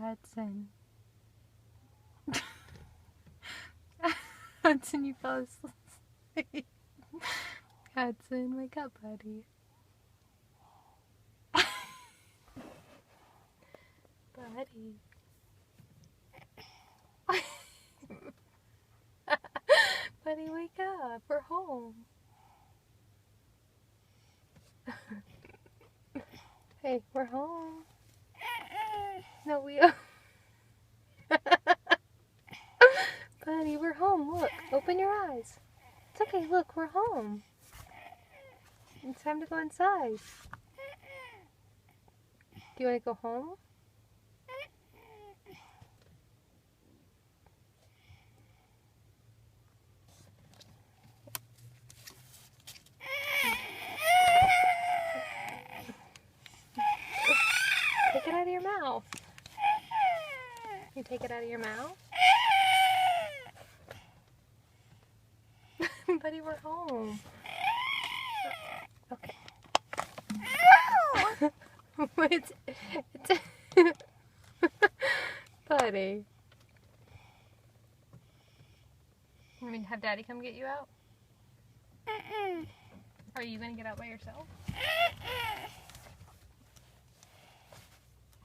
Hudson. Hudson, you fell asleep. Hudson, wake up, buddy. Buddy. Buddy, wake up. We're home. Hey, we're home. No, we are. Buddy, we're home. Look, open your eyes. It's okay, look, we're home. It's time to go inside. Do you want to go home? Take it out of your mouth. You take it out of your mouth? Buddy, we're home. Okay. it's Buddy. You mean have Daddy come get you out? Are you gonna get out by yourself?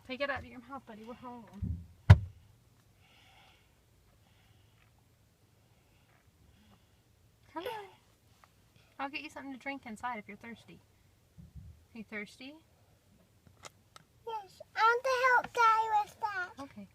Take it out of your mouth, buddy. We're home. Come on. I'll get you something to drink inside if you're thirsty. Are you thirsty? Yes, I want to help Daddy with that. Okay.